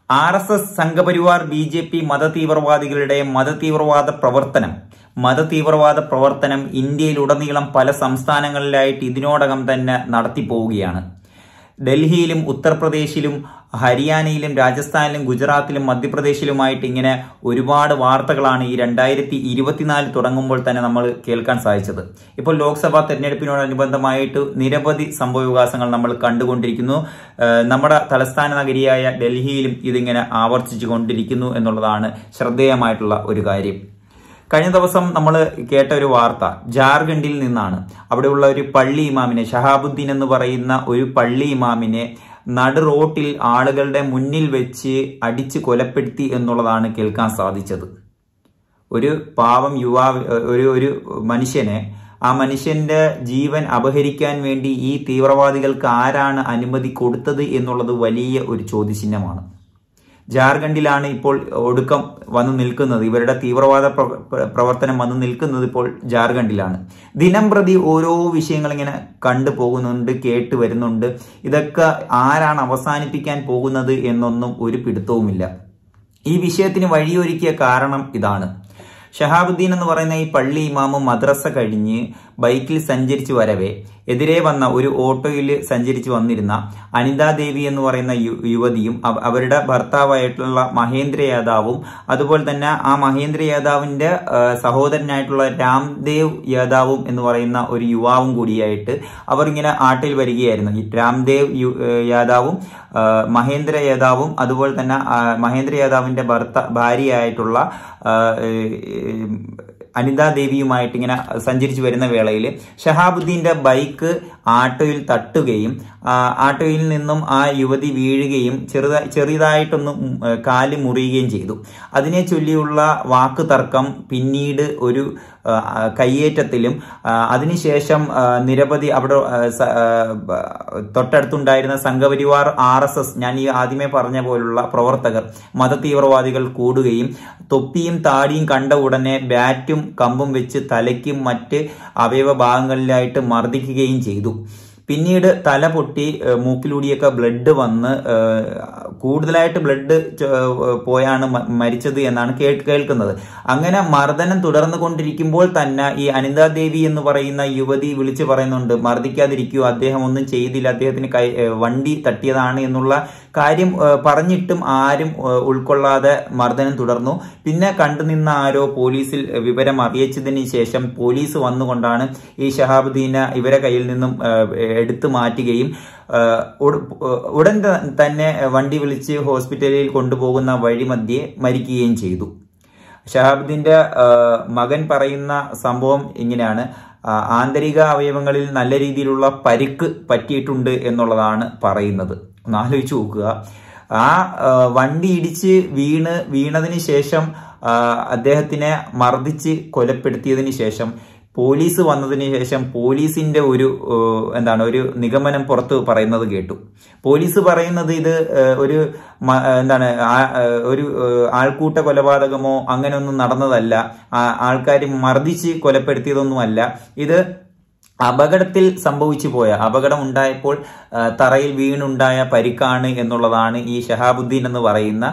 RSS Sangh Parivar BJP മതതീവ്രവാദികളുടെ മതതീവ്രവാദ പ്രവർത്തനം ഇന്ത്യയിലുടനീളം പല സംസ്ഥാനങ്ങളിലായിട്ട് ഇതിനോടകം തന്നെ നടത്തിപ്പോവുകയാണ്. ഡൽഹിയിലും ഉത്തർപ്രദേശിലും ഹരിയാനയിലും രാജസ്ഥാനിലും ഗുജറാത്തിലും മധ്യപ്രദേശിലുമായിട്ട് ഇങ്ങനെ ഒരുപാട് വാർത്തകളാണ് ഈ 2024 തുടങ്ങുമ്പോൾ തന്നെ നമ്മൾ കേൾക്കാൻ സാധിച്ചത്. ഇപ്പോൾ ലോക്സഭാ തെരഞ്ഞെടുപ്പിനോടനുബന്ധമായിട്ട് നിരവധി സംഭവവികാസങ്ങൾ നമ്മൾ കണ്ടുകൊണ്ടിരിക്കുന്നു. നമ്മുടെ തലസ്ഥാന നഗരിയായ ഡൽഹിയിലും ഇതിങ്ങനെ ആവർത്തിച്ചു കൊണ്ടിരിക്കുന്നു എന്നുള്ളതാണ് ശ്രദ്ധേയമായിട്ടുള്ള ഒരു കാര്യം. കഴിഞ്ഞ ദിവസം നമ്മൾ കേട്ട ഒരു വാർത്ത ജാർഖണ്ഡിൽ നിന്നാണ്. അവിടെയുള്ള ഒരു പള്ളി ഇമാമിനെ, ഷഹാബുദ്ദീൻ എന്ന് പറയുന്ന ഒരു പള്ളി ഇമാമിനെ നടു റോട്ടിൽ ആളുകളുടെ മുന്നിൽ വെച്ച് അടിച്ച് കൊലപ്പെടുത്തി എന്നുള്ളതാണ് കേൾക്കാൻ സാധിച്ചത്. ഒരു പാവം യുവാവ്, ഒരു മനുഷ്യനെ, ആ മനുഷ്യന്റെ ജീവൻ അപഹരിക്കാൻ വേണ്ടി ഈ തീവ്രവാദികൾക്ക് ആരാണ് അനുമതി കൊടുത്തത് എന്നുള്ളത് വലിയ ഒരു ചോദ്യചിഹ്നമാണ്. ജാർഖണ്ഡിലാണ് ഇപ്പോൾ ഒടുക്കം വന്നു നിൽക്കുന്നത്. ഇവരുടെ തീവ്രവാദ പ്രവർത്തനം വന്നു നിൽക്കുന്നത് ഇപ്പോൾ ജാർഖണ്ഡിലാണ്. ദിനം പ്രതി ഓരോ വിഷയങ്ങൾ ഇങ്ങനെ കണ്ടു പോകുന്നുണ്ട്, കേട്ട് വരുന്നുണ്ട്. ഇതൊക്കെ ആരാണ് അവസാനിപ്പിക്കാൻ പോകുന്നത് എന്നൊന്നും ഒരു പിടുത്തവുമില്ല. ഈ വിഷയത്തിന് വഴിയൊരുക്കിയ കാരണം ഇതാണ്. ഷഹാബുദ്ദീൻ എന്ന് പറയുന്ന ഈ പള്ളി ഇമാമ് മദ്രസ കഴിഞ്ഞ് ബൈക്കിൽ സഞ്ചരിച്ചു വരവേ എതിരെ വന്ന ഒരു ഓട്ടോയിൽ സഞ്ചരിച്ചു വന്നിരുന്ന അനിതാ ദേവി എന്ന് പറയുന്ന യുവതിയും അവരുടെ ഭർത്താവായിട്ടുള്ള മഹേന്ദ്ര യാദവും അതുപോലെ തന്നെ ആ മഹേന്ദ്ര യാദവിന്റെ സഹോദരനായിട്ടുള്ള രാംദേവ് യാദവും എന്ന് പറയുന്ന ഒരു യുവാവും കൂടിയായിട്ട് അവർ ഇങ്ങനെ ആട്ടിൽ വരികയായിരുന്നു. ഈ രാംദേവ് യാദവും മഹേന്ദ്ര യാദവും അതുപോലെ തന്നെ മഹേന്ദ്ര യാദവിന്റെ ഭാര്യയായിട്ടുള്ള അനിതാ ദേവിയുമായിട്ട് ഇങ്ങനെ സഞ്ചരിച്ചു വരുന്ന വേളയിൽ ഷഹാബുദ്ദീന്റെ ബൈക്ക് ആട്ടോയിൽ തട്ടുകയും ആട്ടോയിൽ നിന്നും ആ യുവതി വീഴുകയും ചെറുതായിട്ടൊന്ന് കാല് മുറിയുകയും ചെയ്തു. അതിനെ ചൊല്ലിയുള്ള വാക്ക് തർക്കം പിന്നീട് ഒരു കയ്യേറ്റത്തിലും അതിനുശേഷം നിരവധി അവിടെ തൊട്ടടുത്തുണ്ടായിരുന്ന സംഘപരിവാർ RSS, ഞാൻ ഈ ആദ്യമേ പറഞ്ഞ പോലുള്ള പ്രവർത്തകർ, മതതീവ്രവാദികൾ കൂടുകയും തൊപ്പിയും താടിയും കണ്ട ഉടനെ ബാറ്റും കമ്പും വെച്ച് തലയ്ക്കും മറ്റ് അവയവ ഭാഗങ്ങളിലായിട്ട് മർദ്ദിക്കുകയും ചെയ്തു. പിന്നീട് തല പൊട്ടി മൂക്കിലൂടിയൊക്കെ ബ്ലഡ് വന്ന് കൂടുതലായിട്ട് ബ്ലഡ് പോയാണ് മരിച്ചത് എന്നാണ് കേൾക്കുന്നത്. അങ്ങനെ മർദ്ദനം തുടർന്നു കൊണ്ടിരിക്കുമ്പോൾ തന്നെ ഈ അനിതാ ദേവി എന്ന് പറയുന്ന യുവതി വിളിച്ചു പറയുന്നുണ്ട്, മർദ്ദിക്കാതിരിക്കൂ, അദ്ദേഹം ഒന്നും ചെയ്തില്ല, അദ്ദേഹത്തിന് വണ്ടി തട്ടിയതാണ് എന്നുള്ള കാര്യം പറഞ്ഞിട്ടും ആരും ഉൾക്കൊള്ളാതെ മർദ്ദനം തുടർന്നു. പിന്നെ കണ്ടുനിന്ന ആരോ പോലീസിൽ വിവരം അറിയിച്ചതിന് ശേഷം പോലീസ് വന്നുകൊണ്ടാണ് ഈ ഷഹാബുദ്ദീനെ ഇവരെ കയ്യിൽ നിന്നും എടുത്തു മാറ്റുകയും ഉടൻ തന്നെ വണ്ടി വിളിച്ച് ഹോസ്പിറ്റലിൽ കൊണ്ടുപോകുന്ന വഴിമധ്യേ മരിക്കുകയും ചെയ്തു. ഷഹാബുദ്ദീന്റെ മകൻ പറയുന്ന സംഭവം ഇങ്ങനെയാണ്. ആന്തരിക അവയവങ്ങളിൽ നല്ല രീതിയിലുള്ള പരിക്ക് പറ്റിയിട്ടുണ്ട് എന്നുള്ളതാണ് പറയുന്നത്. ഒന്ന് ആലോചിച്ച് നോക്കുക. ആ വണ്ടി ഇടിച്ച് വീണതിന് ശേഷം അദ്ദേഹത്തിനെ മർദ്ദിച്ച് കൊലപ്പെടുത്തിയതിന് ശേഷം പോലീസ് വന്നതിന് ശേഷം പോലീസിന്റെ ഒരു നിഗമനം പുറത്ത് പറയുന്നത് കേട്ടു. പോലീസ് പറയുന്നത് ഇത് ഒരു ഒരു ആൾക്കൂട്ട കൊലപാതകമോ അങ്ങനെയൊന്നും നടന്നതല്ല, ആൾക്കാർ മർദ്ദിച്ച് കൊലപ്പെടുത്തിയതൊന്നുമല്ല, ഇത് അപകടത്തിൽ സംഭവിച്ചു പോയ, അപകടം ഉണ്ടായപ്പോൾ തറയിൽ വീണുണ്ടായ പരിക്കാണ് എന്നുള്ളതാണ് ഈ ഷഹാബുദ്ദീൻ എന്ന് പറയുന്ന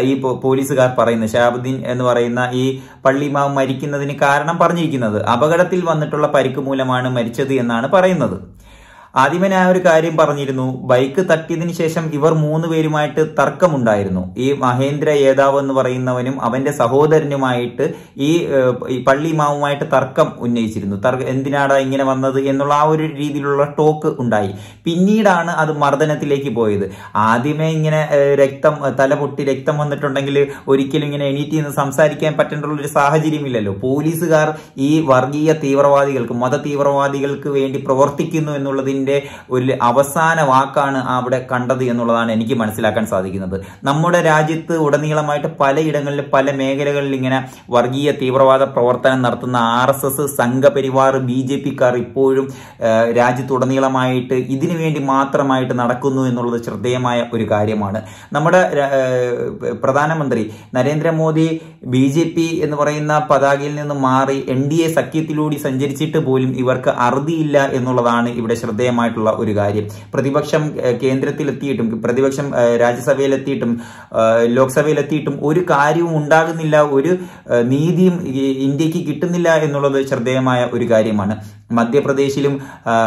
ഈ പോലീസുകാർ പറയുന്നത്. ഷഹാബുദ്ദീൻ എന്ന് പറയുന്ന ഈ പള്ളിമാവ് മരിക്കുന്നതിന് കാരണം പറഞ്ഞിരിക്കുന്നത് അപകടത്തിൽ വന്നിട്ടുള്ള പരിക്ക് മൂലമാണ് മരിച്ചത് എന്നാണ് പറയുന്നത്. ആദ്യമേ ഞാൻ ഒരു കാര്യം പറഞ്ഞിരുന്നു, ബൈക്ക് തട്ടിയതിനു ശേഷം ഇവർ 3 പേരുമായിട്ട് തർക്കമുണ്ടായിരുന്നു. ഈ മഹേന്ദ്ര യാദവ് എന്ന് പറയുന്നവനും അവന്റെ സഹോദരനുമായിട്ട് ഈ പള്ളി ഇമാമുമായിട്ട് തർക്കം ഉന്നയിച്ചിരുന്നു. എന്തിനാടാ ഇങ്ങനെ വന്നത് എന്നുള്ള ആ ഒരു രീതിയിലുള്ള ടോക്ക് ഉണ്ടായി. പിന്നീടാണ് അത് മർദ്ദനത്തിലേക്ക് പോയത്. ആദ്യമേ ഇങ്ങനെ തല പൊട്ടി രക്തം വന്നിട്ടുണ്ടെങ്കിൽ ഒരിക്കലും ഇങ്ങനെ എണീറ്റ് നിന്ന് സംസാരിക്കാൻ പറ്റേണ്ടുള്ള ഒരു സാഹചര്യമില്ലല്ലോ. പോലീസുകാർ ഈ വർഗീയ തീവ്രവാദികൾക്ക്, മത തീവ്രവാദികൾക്ക് വേണ്ടി പ്രവർത്തിക്കുന്നു എന്നുള്ളതിന് ഒരു അവസാന വാക്കാണ് അവിടെ കണ്ടത് എന്നുള്ളതാണ് എനിക്ക് മനസ്സിലാക്കാൻ സാധിക്കുന്നത്. നമ്മുടെ രാജ്യത്ത് ഉടനീളമായിട്ട് പലയിടങ്ങളിൽ പല മേഖലകളിൽ ഇങ്ങനെ വർഗീയ തീവ്രവാദ പ്രവർത്തനം നടത്തുന്ന RSS സംഘപരിവാർ BJPക്കാർ ഇപ്പോഴും രാജ്യത്തുടനീളമായിട്ട് ഇതിനു വേണ്ടി മാത്രമായിട്ട് നടക്കുന്നു എന്നുള്ളത് ശ്രദ്ധേയമായ ഒരു കാര്യമാണ്. നമ്മുടെ പ്രധാനമന്ത്രി നരേന്ദ്രമോദി BJP എന്ന് പറയുന്ന പതാകയിൽ നിന്ന് മാറി NDA സഖ്യത്തിലൂടെ സഞ്ചരിച്ചിട്ട് പോലും ഇവർക്ക് അറുതിയില്ല എന്നുള്ളതാണ് ഇവിടെ ശ്രദ്ധേയമായ ശ്രദ്ധേയമായിട്ടുള്ള ഒരു കാര്യം. പ്രതിപക്ഷം കേന്ദ്രത്തിലെത്തിയിട്ടും പ്രതിപക്ഷം രാജ്യസഭയിലെത്തിയിട്ടും ലോക്സഭയിലെത്തിയിട്ടും ഒരു കാര്യവും ഉണ്ടാകുന്നില്ല, ഒരു നീതിയും ഇന്ത്യക്ക് കിട്ടുന്നില്ല എന്നുള്ളത് ശ്രദ്ധേയമായ ഒരു കാര്യമാണ്. മധ്യപ്രദേശിലും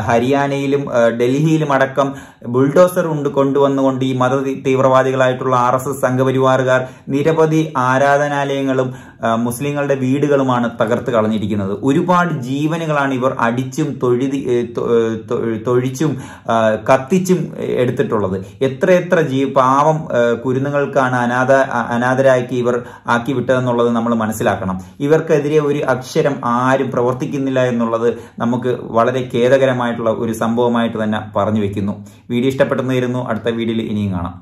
ഹരിയാനയിലും ഡൽഹിയിലും അടക്കം ബുൾഡോസർ കൊണ്ടുവന്നുകൊണ്ട് ഈ മത തീവ്രവാദികളായിട്ടുള്ള RSS സംഘപരിവാറുകാർ നിരവധി ആരാധനാലയങ്ങളും മുസ്ലിങ്ങളുടെ വീടുകളുമാണ് തകർത്ത് കളഞ്ഞിരിക്കുന്നത്. ഒരുപാട് ജീവനുകളാണ് ഇവർ അടിച്ചും തൊഴിച്ചും കത്തിച്ചും എടുത്തിട്ടുള്ളത്. എത്ര പാവം കുരുന്നുകൾക്കാണ് അനാഥരാക്കി ഇവർ ആക്കി വിട്ടതെന്നുള്ളത് നമ്മൾ മനസ്സിലാക്കണം. ഇവർക്കെതിരെ ഒരു അക്ഷരം ആരും പ്രവർത്തിക്കുന്നില്ല എന്നുള്ളത് നമുക്ക് വളരെ ഖേദകരമായിട്ടുള്ള ഒരു സംഭവമായിട്ട് തന്നെ പറഞ്ഞു വെക്കുന്നു. വീഡിയോ ഇഷ്ടപ്പെട്ടെന്ന് കരുതുന്നു. അടുത്ത വീഡിയോയിൽ ഇനിയും കാണാം.